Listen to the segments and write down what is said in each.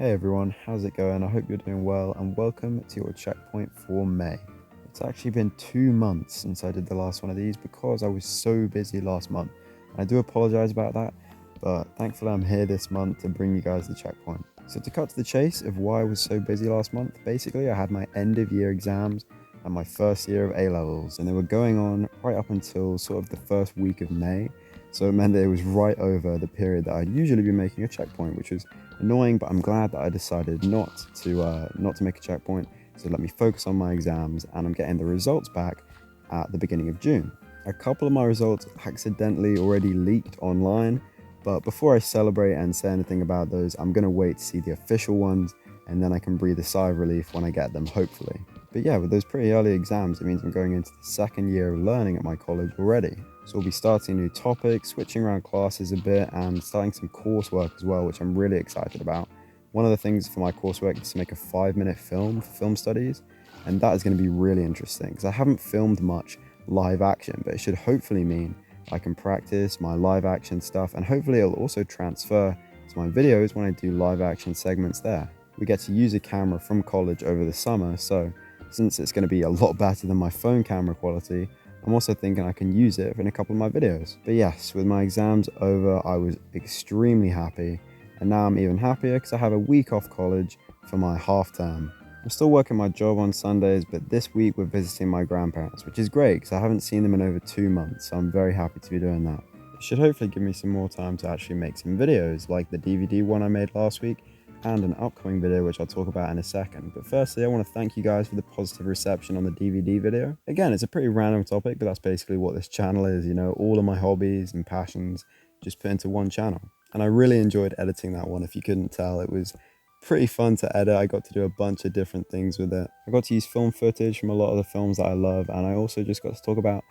Hey everyone, how's it going? I hope you're doing well and welcome to your checkpoint for May. It's actually been 2 months since I did the last one of these because I was so busy last month. I do apologize about that, but thankfully I'm here this month to bring you guys the checkpoint. So to cut to the chase of why I was so busy last month, basically I had my end of year exams and my first year of A-levels, and they were going on right up until sort of the first week of May. So it meant that it was right over the period that I'd usually be making a checkpoint, which was annoying, but I'm glad that I decided not to make a checkpoint. So let me focus on my exams, and I'm getting the results back at the beginning of June. A couple of my results accidentally already leaked online, but before I celebrate and say anything about those, I'm gonna wait to see the official ones, and then I can breathe a sigh of relief when I get them, hopefully. But yeah, with those pretty early exams, it means I'm going into the second year of learning at my college already. So we'll be starting new topics, switching around classes a bit, and starting some coursework as well, which I'm really excited about. One of the things for my coursework is to make a 5-minute film for film studies, and that is going to be really interesting because I haven't filmed much live action, but it should hopefully mean I can practice my live action stuff, and hopefully it'll also transfer to my videos when I do live action segments there. We get to use a camera from college over the summer, so since it's going to be a lot better than my phone camera quality, I'm also thinking I can use it in a couple of my videos. But yes, with my exams over, I was extremely happy, and now I'm even happier because I have a week off college for my half term. I'm still working my job on Sundays, but this week we're visiting my grandparents, which is great because I haven't seen them in over 2 months, so I'm very happy to be doing that. It should hopefully give me some more time to actually make some videos, like the DVD one I made last week, and an upcoming video which I'll talk about in a second. But firstly, I want to thank you guys for the positive reception on the DVD video. Again, it's a pretty random topic, but that's basically what this channel is, all of my hobbies and passions just put into one channel. And I really enjoyed editing that one, if you couldn't tell. It was pretty fun to edit. I got to do a bunch of different things with it. I got to use film footage from a lot of the films that I love, and I also just got to talk about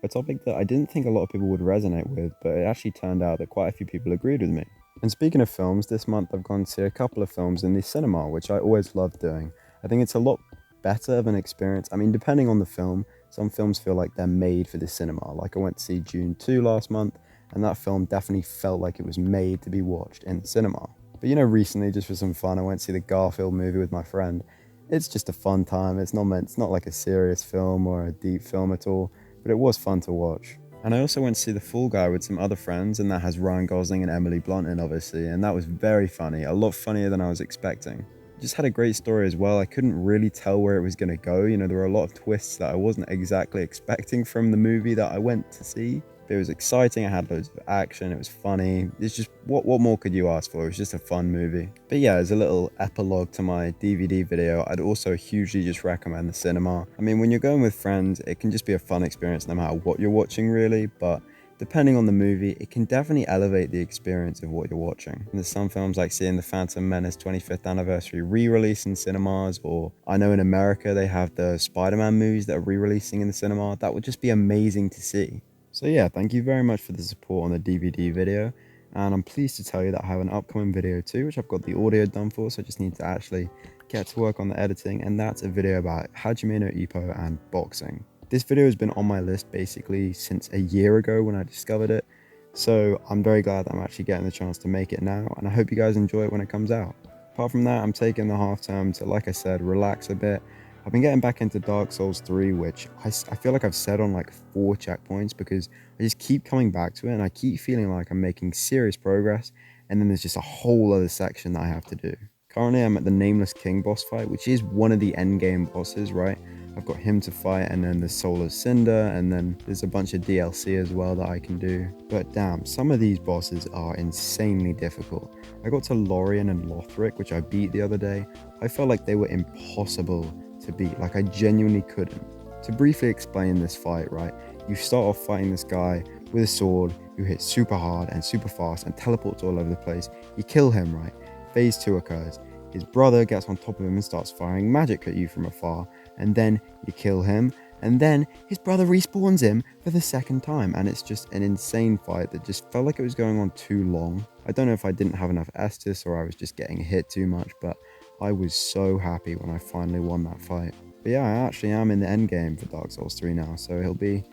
a topic that I didn't think a lot of people would resonate with, but it actually turned out that quite a few people agreed with me. And speaking of films, this month I've gone to see a couple of films in the cinema, which I always love doing. I think it's a lot better of an experience. I mean, depending on the film, some films feel like they're made for the cinema. Like I went to see June 2 last month, and that film definitely felt like it was made to be watched in the cinema. But recently, just for some fun, I went to see the Garfield movie with my friend. It's just a fun time. It's not like a serious film or a deep film at all, but it was fun to watch. And I also went to see The Fall Guy with some other friends, and that has Ryan Gosling and Emily Blunt in, obviously, and that was very funny, a lot funnier than I was expecting. It just had a great story as well. I couldn't really tell where it was going to go. There were a lot of twists that I wasn't exactly expecting from the movie that I went to see. But it was exciting, I had loads of action, it was funny. It's just, what more could you ask for? It was just a fun movie. But yeah, as a little epilogue to my DVD video, I'd also hugely just recommend the cinema. I mean, when you're going with friends, it can just be a fun experience no matter what you're watching really, but depending on the movie, it can definitely elevate the experience of what you're watching. And there's some films like seeing the Phantom Menace 25th anniversary re-release in cinemas, or I know in America they have the Spider-Man movies that are re-releasing in the cinema. That would just be amazing to see. So yeah, thank you very much for the support on the DVD video, and I'm pleased to tell you that I have an upcoming video too, which I've got the audio done for, so I just need to actually get to work on the editing, and that's a video about Hajime No Ippo and boxing. This video has been on my list basically since a year ago when I discovered it, so I'm very glad that I'm actually getting the chance to make it now, and I hope you guys enjoy it when it comes out. Apart from that, I'm taking the half term to, like I said, relax a bit. I've been getting back into Dark Souls 3, which I feel like I've said on like 4 checkpoints because I just keep coming back to it and I keep feeling like I'm making serious progress, and then there's just a whole other section that I have to do. Currently, I'm at the Nameless King boss fight, which is one of the endgame bosses, right? I've got him to fight, and then the Soul of Cinder, and then there's a bunch of DLC as well that I can do. But damn, some of these bosses are insanely difficult. I got to Lorien and Lothric, which I beat the other day. I felt like they were impossible to beat, like I genuinely couldn't. To briefly explain this fight, right? You start off fighting this guy with a sword who hits super hard and super fast and teleports all over the place. You kill him, right? Phase 2 occurs. His brother gets on top of him and starts firing magic at you from afar, and then you kill him, and then his brother respawns him for the second time, and it's just an insane fight that just felt like it was going on too long. I don't know if I didn't have enough Estus or I was just getting hit too much, but I was so happy when I finally won that fight. But yeah, I actually am in the end game for Dark Souls 3 now, so it'll be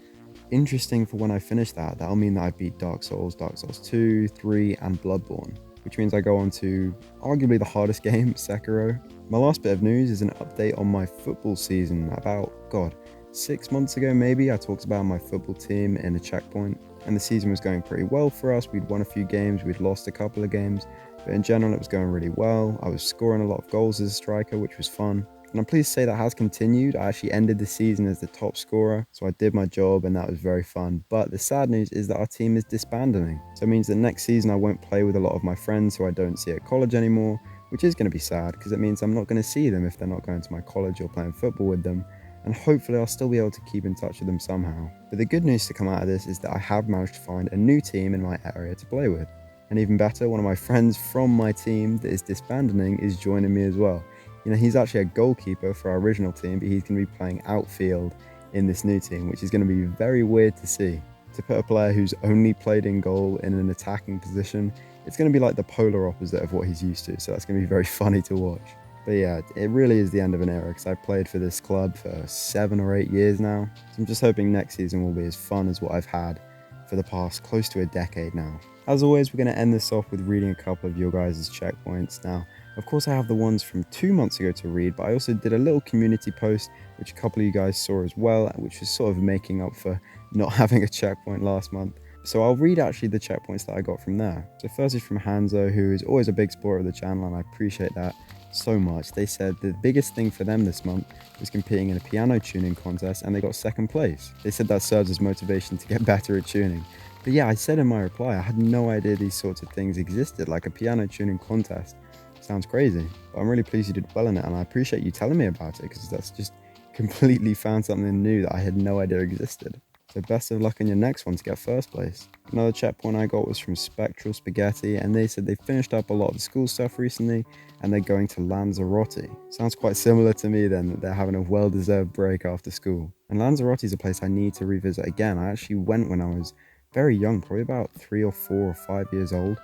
interesting for when I finish that. That'll mean that I beat Dark Souls 2, 3, and Bloodborne. which means I go on to arguably the hardest game, Sekiro. My last bit of news is an update on my football season. About, 6 months ago maybe, I talked about my football team in a checkpoint, and the season was going pretty well for us. We'd won a few games, we'd lost a couple of games, but in general it was going really well. I was scoring a lot of goals as a striker, which was fun. And I'm pleased to say that has continued. I actually ended the season as the top scorer, so I did my job and that was very fun. But the sad news is that our team is disbanding. So it means that next season I won't play with a lot of my friends who I don't see at college anymore, which is going to be sad because it means I'm not going to see them if they're not going to my college or playing football with them. And hopefully I'll still be able to keep in touch with them somehow. But the good news to come out of this is that I have managed to find a new team in my area to play with. And even better, one of my friends from my team that is disbanding is joining me as well. He's actually a goalkeeper for our original team, but he's going to be playing outfield in this new team, which is going to be very weird to see. To put a player who's only played in goal in an attacking position, it's going to be like the polar opposite of what he's used to, so that's going to be very funny to watch. But yeah, it really is the end of an era because I've played for this club for 7 or 8 years now. So I'm just hoping next season will be as fun as what I've had for the past close to a decade now. As always, we're going to end this off with reading a couple of your guys' checkpoints. Now, of course, I have the ones from 2 months ago to read, but I also did a little community post, which a couple of you guys saw as well, which was sort of making up for not having a checkpoint last month. So I'll read actually the checkpoints that I got from there. So first is from Hanzo, who is always a big supporter of the channel, and I appreciate that so much. They said the biggest thing for them this month was competing in a piano tuning contest, and they got second place. They said that serves as motivation to get better at tuning. But yeah, I said in my reply, I had no idea these sorts of things existed, like a piano tuning contest. Sounds crazy, but I'm really pleased you did well in it, and I appreciate you telling me about it because that's just completely found something new that I had no idea existed. So best of luck in your next one to get first place. Another checkpoint I got was from Spectral Spaghetti, and they said they finished up a lot of the school stuff recently and they're going to Lanzarote. Sounds quite similar to me then, that they're having a well-deserved break after school. And Lanzarote is a place I need to revisit again. I actually went when I was very young, probably about 3 or 4 or 5 years old,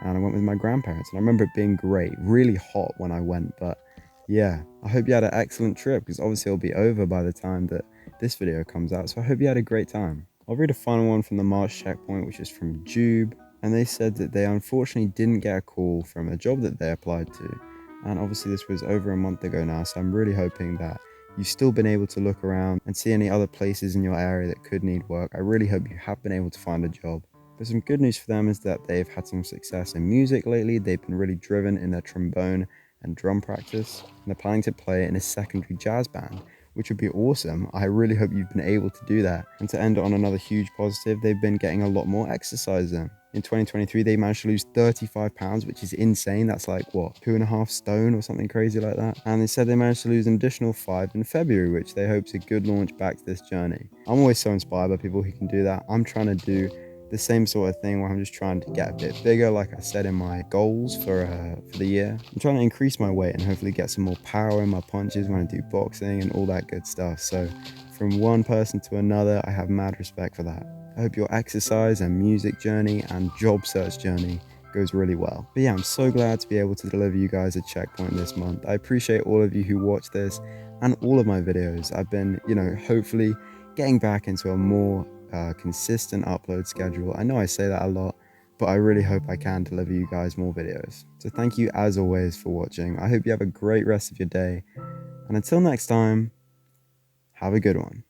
and I went with my grandparents, and I remember it being great, really hot when I went. But yeah, I hope you had an excellent trip because obviously it'll be over by the time that this video comes out, so I hope you had a great time. I'll read a final one from the March checkpoint, which is from Jube, and they said that they unfortunately didn't get a call from a job that they applied to, and obviously this was over a month ago now, so I'm really hoping that you've still been able to look around and see any other places in your area that could need work. I really hope you have been able to find a job. But some good news for them is that they've had some success in music lately. They've been really driven in their trombone and drum practice, and they're planning to play in a secondary jazz band, which would be awesome. I really hope you've been able to do that. And to end on another huge positive, they've been getting a lot more exercise in. In 2023, they managed to lose 35 pounds, which is insane. That's like, what, 2.5 stone or something crazy like that? And they said they managed to lose an additional 5 in February, which they hope is a good launch back to this journey. I'm always so inspired by people who can do that. I'm trying to do the same sort of thing where I'm just trying to get a bit bigger, like I said in my goals for the year. I'm trying to increase my weight and hopefully get some more power in my punches when I do boxing and all that good stuff. So from one person to another, I have mad respect for that. I hope your exercise and music journey and job search journey goes really well. But yeah, I'm so glad to be able to deliver you guys a checkpoint this month. I appreciate all of you who watch this and all of my videos. I've been, hopefully getting back into a more consistent upload schedule. I know I say that a lot, but I really hope I can deliver you guys more videos. So thank you as always for watching. I hope you have a great rest of your day. And until next time, have a good one.